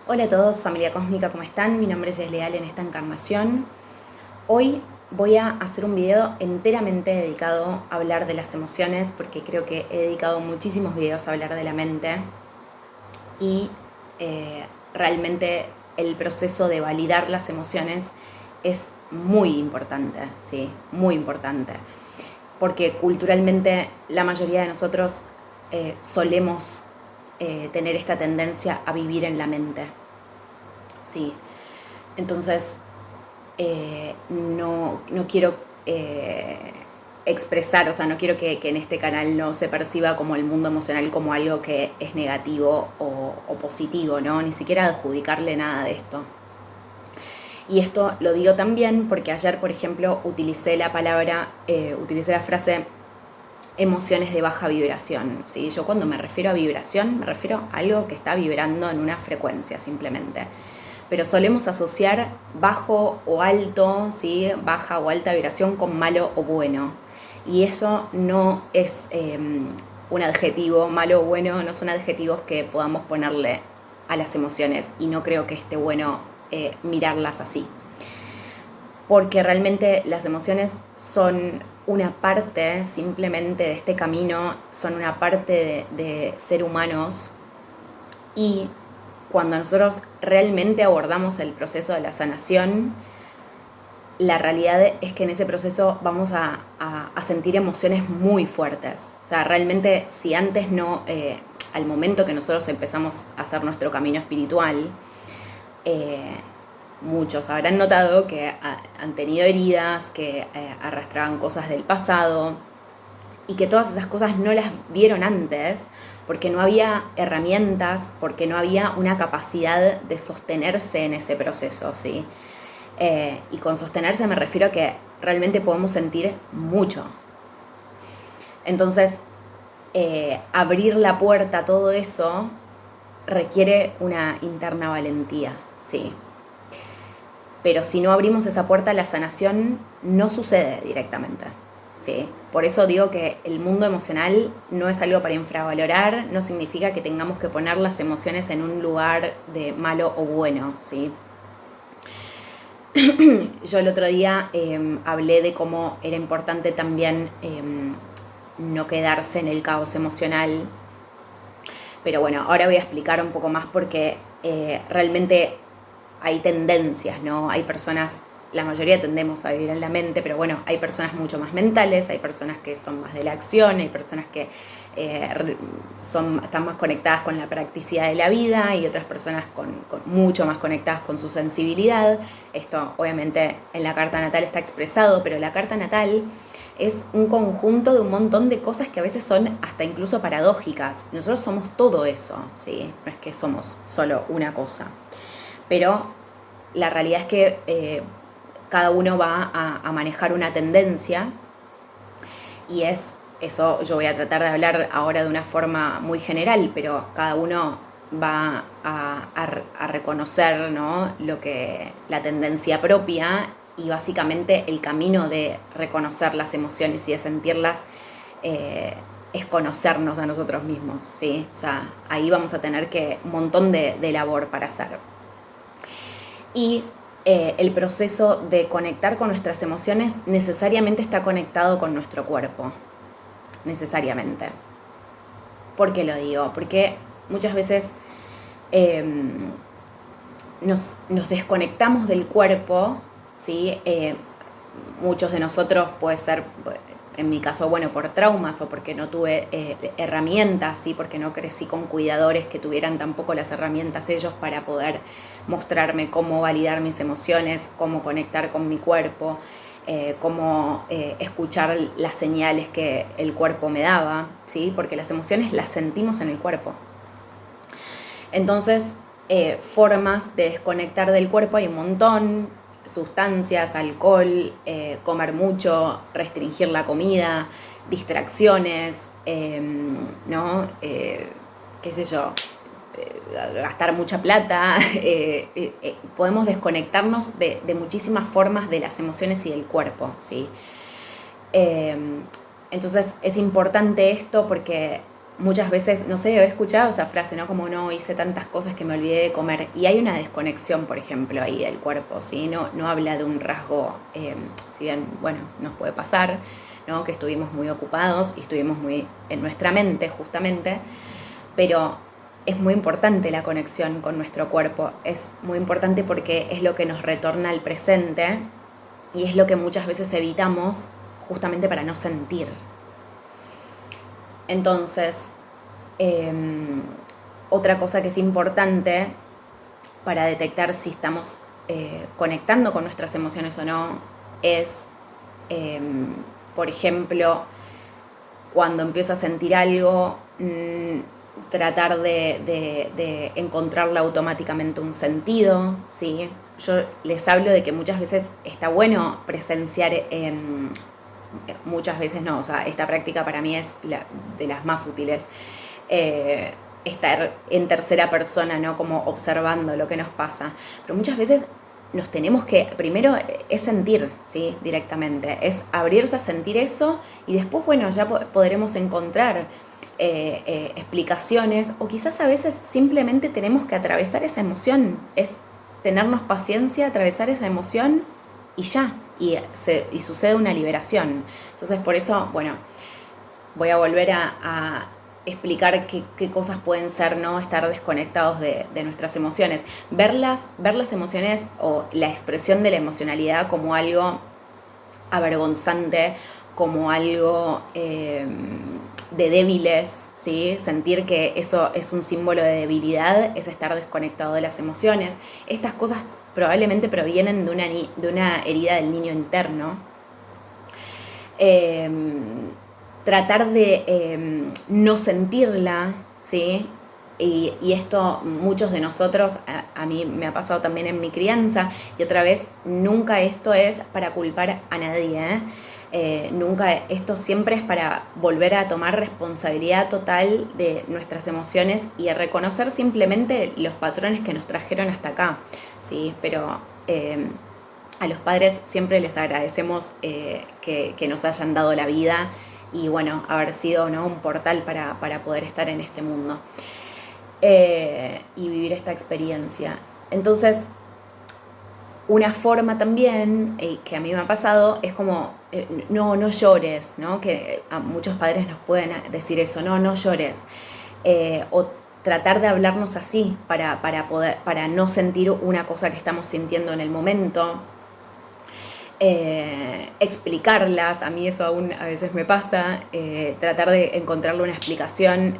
Hola a todos, familia cósmica, ¿cómo están? Mi nombre es Jess Leal en esta encarnación. Hoy voy a hacer un video enteramente dedicado a hablar de las emociones porque creo que he dedicado muchísimos videos a hablar de la mente y realmente el proceso de validar las emociones es muy importante, ¿sí? Muy importante. Porque culturalmente la mayoría de nosotros solemos tener esta tendencia a vivir en la mente. Sí. Entonces, no quiero expresar, o sea, no quiero que en este canal no se perciba como el mundo emocional como algo que es negativo o positivo, ¿no? Ni siquiera adjudicarle nada de esto. Y esto lo digo también porque ayer, por ejemplo, utilicé la frase emociones de baja vibración, ¿sí? Yo cuando me refiero a vibración, me refiero a algo que está vibrando en una frecuencia simplemente. Pero solemos asociar bajo o alto, ¿sí? Baja o alta vibración con malo o bueno. Y eso no es un adjetivo, malo o bueno, no son adjetivos que podamos ponerle a las emociones y no creo que esté bueno mirarlas así. Porque realmente las emociones son una parte simplemente de este camino, son una parte de ser humanos y cuando nosotros realmente abordamos el proceso de la sanación, la realidad es que en ese proceso vamos a sentir emociones muy fuertes. O sea, realmente si antes no, al momento que nosotros empezamos a hacer nuestro camino espiritual, muchos habrán notado que han tenido heridas, que arrastraban cosas del pasado y que todas esas cosas no las vieron antes porque no había herramientas, porque no había una capacidad de sostenerse en ese proceso, ¿sí? Y con sostenerse me refiero a que realmente podemos sentir mucho. Entonces, abrir la puerta a todo eso requiere una interna valentía, ¿sí? Pero si no abrimos esa puerta, la sanación no sucede directamente, ¿sí? Por eso digo que el mundo emocional no es algo para infravalorar, no significa que tengamos que poner las emociones en un lugar de malo o bueno, ¿sí? Yo el otro día hablé de cómo era importante también no quedarse en el caos emocional, pero bueno, ahora voy a explicar un poco más porque realmente hay tendencias, ¿no? Hay personas, la mayoría tendemos a vivir en la mente, pero bueno, hay personas mucho más mentales, hay personas que son más de la acción, hay personas que están más conectadas con la practicidad de la vida y otras personas con mucho más conectadas con su sensibilidad. Esto obviamente en la carta natal está expresado, pero la carta natal es un conjunto de un montón de cosas que a veces son hasta incluso paradójicas. Nosotros somos todo eso, ¿sí? No es que somos solo una cosa. Pero la realidad es que cada uno va a manejar una tendencia y es eso. Yo voy a tratar de hablar ahora de una forma muy general, pero cada uno va a reconocer, ¿no? La tendencia propia y básicamente el camino de reconocer las emociones y de sentirlas es conocernos a nosotros mismos, ¿sí? O sea, ahí vamos a tener un montón de labor para hacer. Y el proceso de conectar con nuestras emociones necesariamente está conectado con nuestro cuerpo, necesariamente. ¿Por qué lo digo? Porque muchas veces nos desconectamos del cuerpo, ¿sí? Muchos de nosotros puede ser, en mi caso, bueno, por traumas o porque no tuve herramientas, ¿sí? Porque no crecí con cuidadores que tuvieran tampoco las herramientas ellos para poder mostrarme cómo validar mis emociones, cómo conectar con mi cuerpo, cómo escuchar las señales que el cuerpo me daba, ¿sí? Porque las emociones las sentimos en el cuerpo. Entonces, formas de desconectar del cuerpo hay un montón: sustancias, alcohol, comer mucho, restringir la comida, distracciones, ¿no? Qué sé yo, gastar mucha plata. Podemos desconectarnos de muchísimas formas de las emociones y del cuerpo, ¿sí? Entonces es importante esto porque muchas veces, no sé, he escuchado esa frase, ¿no? Como no hice tantas cosas que me olvidé de comer. Y hay una desconexión, por ejemplo, ahí del cuerpo, ¿sí? No habla de un rasgo, si bien, bueno, nos puede pasar, ¿no? Que estuvimos muy ocupados y estuvimos muy en nuestra mente, justamente, pero es muy importante la conexión con nuestro cuerpo. Es muy importante porque es lo que nos retorna al presente y es lo que muchas veces evitamos justamente para no sentir. Entonces, otra cosa que es importante para detectar si estamos conectando con nuestras emociones o no es, por ejemplo, cuando empiezo a sentir algo, tratar de encontrarle automáticamente un sentido, ¿sí? Yo les hablo de que muchas veces está bueno presenciar, muchas veces no, o sea, esta práctica para mí es de las más útiles. Estar en tercera persona, ¿no? Como observando lo que nos pasa. Pero muchas veces nos tenemos que, primero es sentir, ¿sí? Directamente, es abrirse a sentir eso y después, bueno, ya podremos encontrar explicaciones o quizás a veces simplemente tenemos que atravesar esa emoción, es tenernos paciencia, atravesar esa emoción y ya, y sucede una liberación. Entonces por eso, bueno, voy a volver a explicar qué cosas pueden ser, ¿no? Estar desconectados de nuestras emociones. Ver las emociones o la expresión de la emocionalidad como algo avergonzante, como algo de débiles, ¿sí? Sentir que eso es un símbolo de debilidad, es estar desconectado de las emociones. Estas cosas probablemente provienen de una herida del niño interno. Tratar de no sentirla, ¿sí? Y esto muchos de nosotros, a mí me ha pasado también en mi crianza, y otra vez, nunca esto es para culpar a nadie, nunca, esto siempre es para volver a tomar responsabilidad total de nuestras emociones y a reconocer simplemente los patrones que nos trajeron hasta acá, ¿sí? Pero a los padres siempre les agradecemos que nos hayan dado la vida y bueno, haber sido, ¿no? Un portal para poder estar en este mundo y vivir esta experiencia. Entonces, una forma también que a mí me ha pasado es como, no llores, ¿no? Que a muchos padres nos pueden decir eso, no llores. O tratar de hablarnos así para no sentir una cosa que estamos sintiendo en el momento. Explicarlas, a mí eso aún a veces me pasa, tratar de encontrarle una explicación,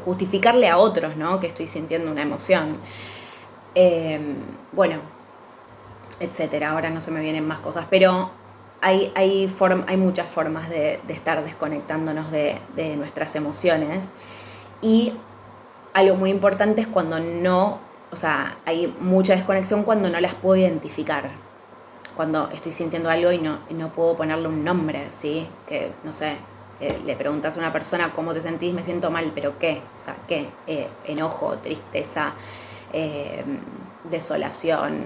justificarle a otros, ¿no? Que estoy sintiendo una emoción. Bueno, etcétera, ahora no se me vienen más cosas, pero hay muchas formas de estar desconectándonos de nuestras emociones y algo muy importante es cuando no, o sea, hay mucha desconexión cuando no las puedo identificar. Cuando estoy sintiendo algo y no puedo ponerle un nombre, ¿sí? Que, no sé, le preguntas a una persona cómo te sentís, me siento mal, pero ¿qué? O sea, ¿qué? Enojo, tristeza, desolación,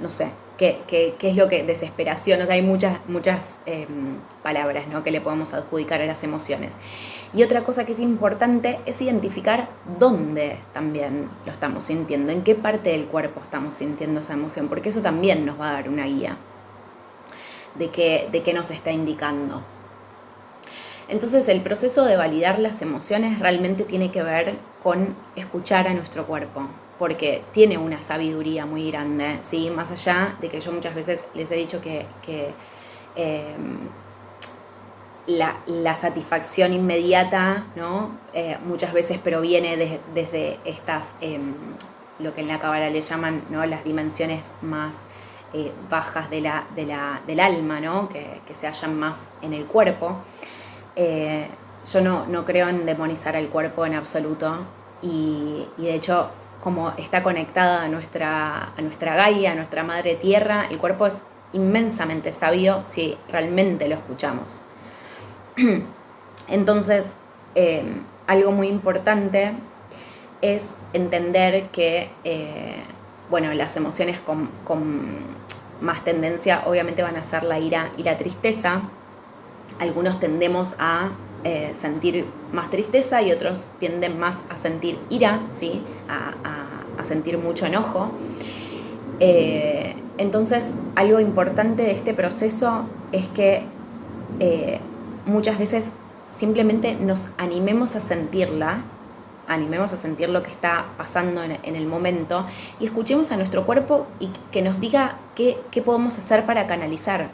no sé, ¿qué es lo que? Desesperación, o sea, hay muchas palabras, ¿no? Que le podemos adjudicar a las emociones. Y otra cosa que es importante es identificar dónde también lo estamos sintiendo, en qué parte del cuerpo estamos sintiendo esa emoción, porque eso también nos va a dar una guía de qué nos está indicando. Entonces el proceso de validar las emociones realmente tiene que ver con escuchar a nuestro cuerpo, porque tiene una sabiduría muy grande, ¿sí? Más allá de que yo muchas veces les he dicho que la satisfacción inmediata, ¿no? Muchas veces proviene desde estas, lo que en la Cábala le llaman, ¿no? Las dimensiones más bajas del alma, ¿no? Que se hallan más en el cuerpo. Yo no creo en demonizar al cuerpo en absoluto y de hecho, como está conectada a nuestra Gaia, a nuestra madre tierra, el cuerpo es inmensamente sabio si realmente lo escuchamos. Entonces, algo muy importante es entender que, bueno, las emociones con más tendencia obviamente van a ser la ira y la tristeza. Algunos tendemos a sentir más tristeza y otros tienden más a sentir ira, ¿sí? A sentir mucho enojo. Entonces, algo importante de este proceso es que muchas veces simplemente nos animemos a sentirla, animemos a sentir lo que está pasando en el momento y escuchemos a nuestro cuerpo y que nos diga qué podemos hacer para canalizar.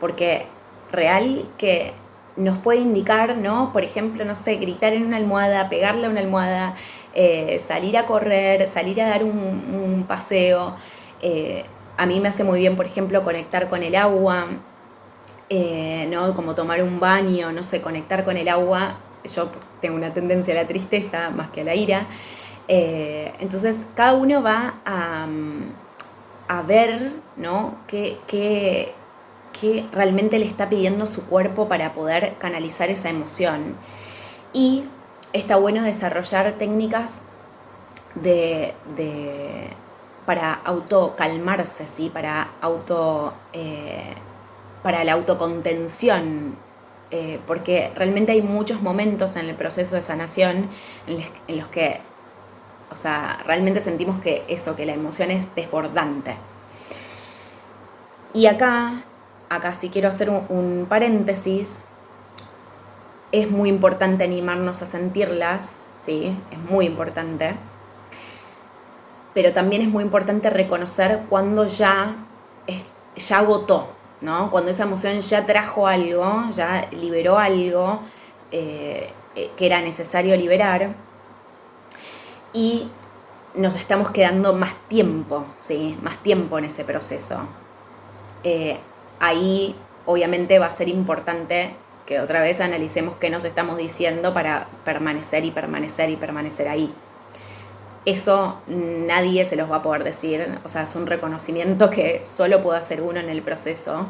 Porque real que nos puede indicar, ¿no? Por ejemplo, no sé, gritar en una almohada, pegarle a una almohada, salir a correr, salir a dar un paseo. A mí me hace muy bien, por ejemplo, conectar con el agua, ¿no? Como tomar un baño, no sé, conectar con el agua. Yo tengo una tendencia a la tristeza más que a la ira. Entonces, cada uno va a ver, ¿no? qué realmente le está pidiendo su cuerpo para poder canalizar esa emoción. Y está bueno desarrollar técnicas para autocalmarse, ¿sí? Para la autocontención, porque realmente hay muchos momentos en el proceso de sanación en los que, o sea, realmente sentimos que la emoción es desbordante. Y acá sí quiero hacer un paréntesis. Es muy importante animarnos a sentirlas, ¿sí? Es muy importante. Pero también es muy importante reconocer cuando ya agotó, ¿no? Cuando esa emoción ya trajo algo, ya liberó algo que era necesario liberar y nos estamos quedando más tiempo, ¿sí? Más tiempo en ese proceso. Ahí obviamente va a ser importante que otra vez analicemos qué nos estamos diciendo para permanecer ahí. Eso nadie se los va a poder decir, o sea, es un reconocimiento que solo puede hacer uno en el proceso,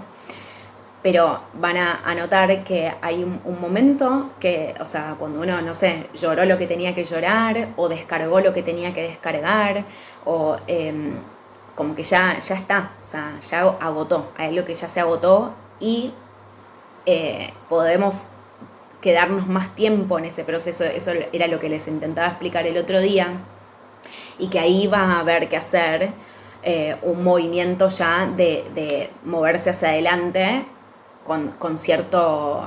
pero van a notar que hay un momento que, o sea, cuando uno, no sé, lloró lo que tenía que llorar o descargó lo que tenía que descargar o como que ya está, o sea, ya agotó, hay algo que ya se agotó y podemos quedarnos más tiempo en ese proceso. Eso era lo que les intentaba explicar el otro día, y que ahí va a haber que hacer un movimiento ya de moverse hacia adelante con cierto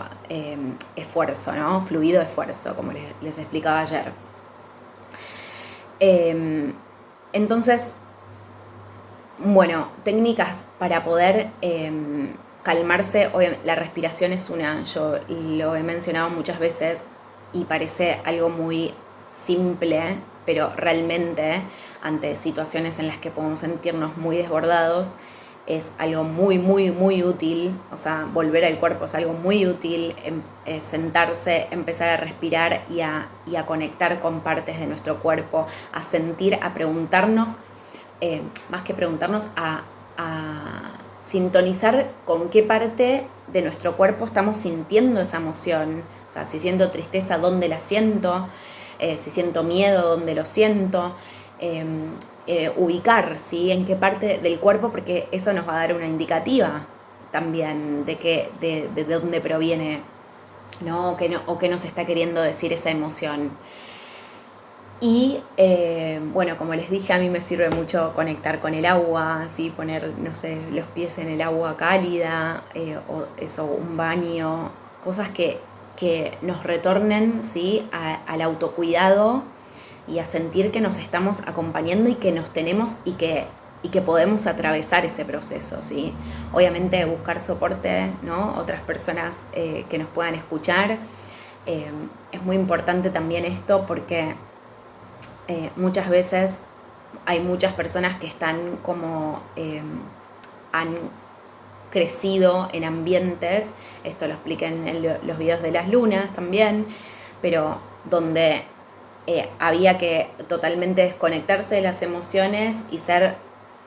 esfuerzo, ¿no? Fluido esfuerzo, como les explicaba ayer. Entonces, bueno, técnicas para poder calmarse. La respiración es una, yo lo he mencionado muchas veces y parece algo muy simple, pero realmente ante situaciones en las que podemos sentirnos muy desbordados es algo muy, muy, muy útil. O sea, volver al cuerpo es algo muy útil, sentarse, empezar a respirar y a conectar con partes de nuestro cuerpo, a sentir, a preguntarnos, más que preguntarnos, a sintonizar con qué parte de nuestro cuerpo estamos sintiendo esa emoción. O sea, si siento tristeza, ¿dónde la siento? Si siento miedo, ¿dónde lo siento? Ubicar, ¿sí? En qué parte del cuerpo, porque eso nos va a dar una indicativa también de dónde proviene, ¿no? O qué nos está queriendo decir esa emoción. Y bueno, como les dije, a mí me sirve mucho conectar con el agua, ¿sí? Poner, no sé, los pies en el agua cálida, o eso, un baño, cosas que nos retornen, ¿sí? Al autocuidado y a sentir que nos estamos acompañando y que nos tenemos y que podemos atravesar ese proceso, ¿sí? Obviamente buscar soporte, ¿no? Otras personas que nos puedan escuchar. Es muy importante también esto porque muchas veces hay muchas personas que están como han crecido en ambientes, esto lo expliqué en los videos de las lunas también, pero donde había que totalmente desconectarse de las emociones y ser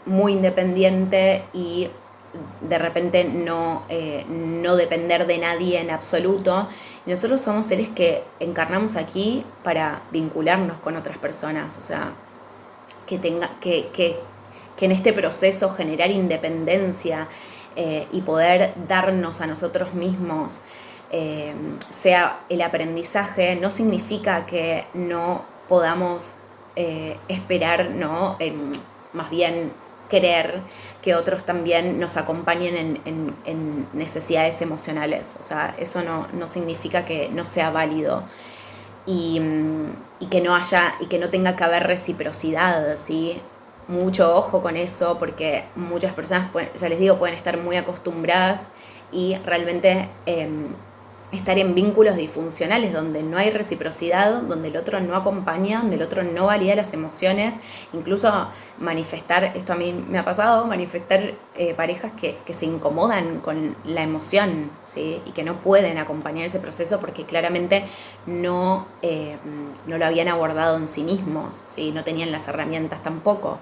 muy independiente y de repente no depender de nadie en absoluto. Y nosotros somos seres que encarnamos aquí para vincularnos con otras personas, o sea, que en este proceso generar independencia y poder darnos a nosotros mismos sea el aprendizaje, no significa que no podamos esperar, ¿no? Más bien querer que otros también nos acompañen en necesidades emocionales. O sea, eso no significa que no sea válido y que no haya, y que no tenga que haber reciprocidad, ¿sí? Mucho ojo con eso, porque muchas personas, ya les digo, pueden estar muy acostumbradas y realmente estar en vínculos disfuncionales donde no hay reciprocidad, donde el otro no acompaña, donde el otro no valida las emociones, incluso manifestar, esto a mí me ha pasado, manifestar parejas que se incomodan con la emoción, ¿sí? Y que no pueden acompañar ese proceso porque claramente no lo habían abordado en sí mismos, ¿sí? No tenían las herramientas tampoco.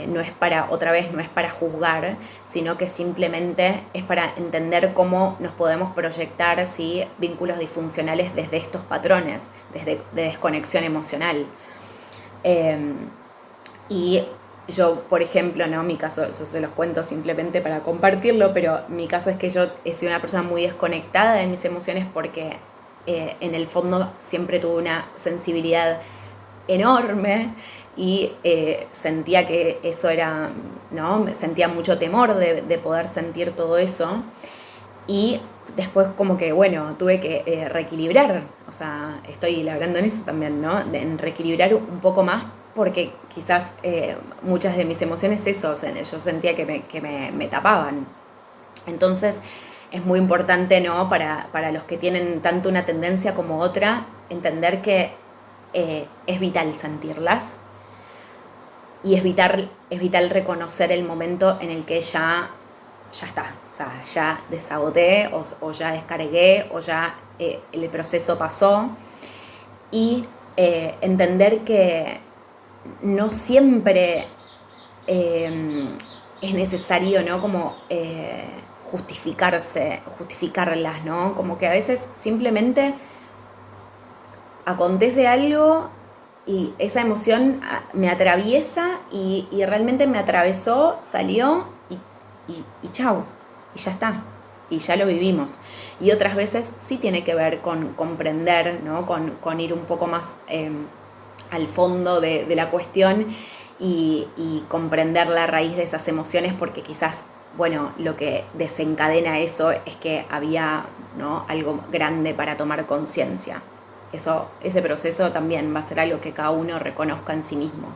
No es para juzgar, sino que simplemente es para entender cómo nos podemos proyectar, ¿sí? Vínculos disfuncionales desde estos patrones, desde de desconexión emocional. Y yo, por ejemplo, ¿no? Mi caso, yo se los cuento simplemente para compartirlo, pero mi caso es que yo he sido una persona muy desconectada de mis emociones porque en el fondo siempre tuve una sensibilidad enorme y sentía que eso era, ¿no? Sentía mucho temor de poder sentir todo eso y después como que, bueno, tuve que reequilibrar, o sea, estoy labrando en eso también, ¿no? En reequilibrar un poco más porque quizás muchas de mis emociones eso, yo sentía que me tapaban. Entonces es muy importante, ¿no? Para los que tienen tanto una tendencia como otra, entender que es vital sentirlas y es vital reconocer el momento en el que ya está, o sea, ya desagoté o ya descargué o ya el proceso pasó y entender que no siempre es necesario, ¿no? Como justificarlas, ¿no? Como que a veces simplemente acontece algo y esa emoción me atraviesa y realmente me atravesó, salió y chau, y ya está, y ya lo vivimos. Y otras veces sí tiene que ver con comprender, ¿no? Con ir un poco más al fondo de la cuestión y comprender la raíz de esas emociones porque quizás, bueno, lo que desencadena eso es que había, ¿no? Algo grande para tomar conciencia. Ese proceso también va a ser algo que cada uno reconozca en sí mismo.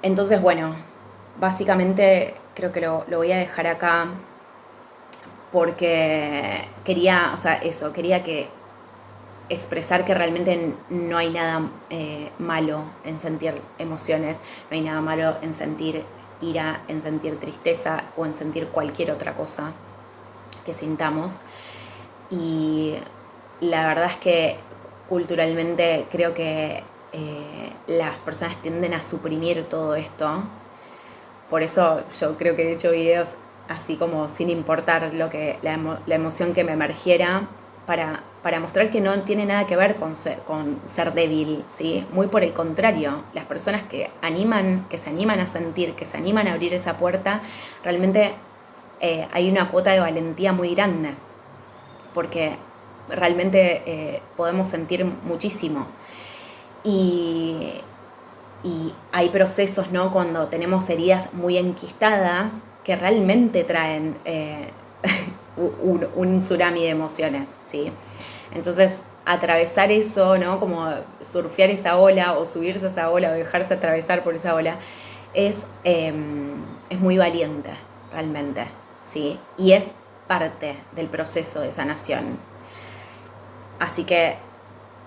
Entonces, bueno, básicamente creo que lo voy a dejar acá porque quería expresar que realmente no hay nada malo en sentir emociones, no hay nada malo en sentir ira, en sentir tristeza o en sentir cualquier otra cosa que sintamos. Y la verdad es que culturalmente creo que las personas tienden a suprimir todo esto. Por eso yo creo que he hecho videos así como sin importar la emoción que me emergiera para mostrar que no tiene nada que ver con ser débil, ¿sí? Muy por el contrario, las personas que se animan a sentir, que se animan a abrir esa puerta, realmente hay una cuota de valentía muy grande. Porque realmente podemos sentir muchísimo. Y hay procesos, ¿no? Cuando tenemos heridas muy enquistadas que realmente traen un tsunami de emociones, ¿sí? Entonces, atravesar eso, ¿no? Como surfear esa ola o subirse a esa ola o dejarse atravesar por esa ola es muy valiente, realmente, ¿sí? Y es parte del proceso de sanación. Así que,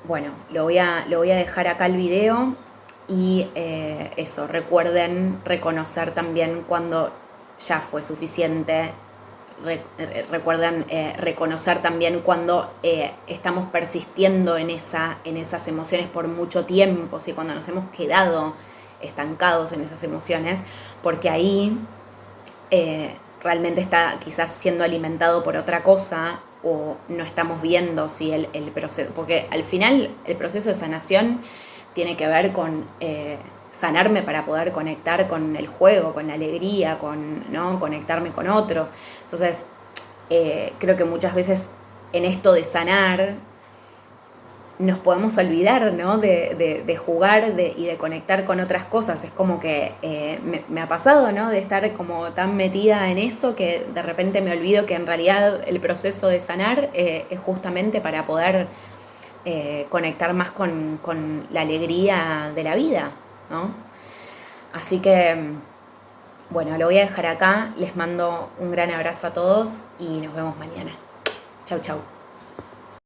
bueno, lo voy a dejar acá el video y eso, recuerden reconocer también cuando ya fue suficiente. Recuerden reconocer también cuando estamos persistiendo en esas emociones por mucho tiempo, ¿sí? Cuando nos hemos quedado estancados en esas emociones, porque ahí realmente está quizás siendo alimentado por otra cosa o no estamos viendo si el proceso, porque al final el proceso de sanación tiene que ver con sanarme para poder conectar con el juego, con la alegría, ¿no? Conectarme con otros. Entonces, creo que muchas veces en esto de sanar nos podemos olvidar, ¿no? de jugar y de conectar con otras cosas. Es como que me ha pasado, ¿no? De estar como tan metida en eso que de repente me olvido que en realidad el proceso de sanar es justamente para poder conectar más con la alegría de la vida, ¿no? Así que, bueno, lo voy a dejar acá. Les mando un gran abrazo a todos y nos vemos mañana. Chau, chau.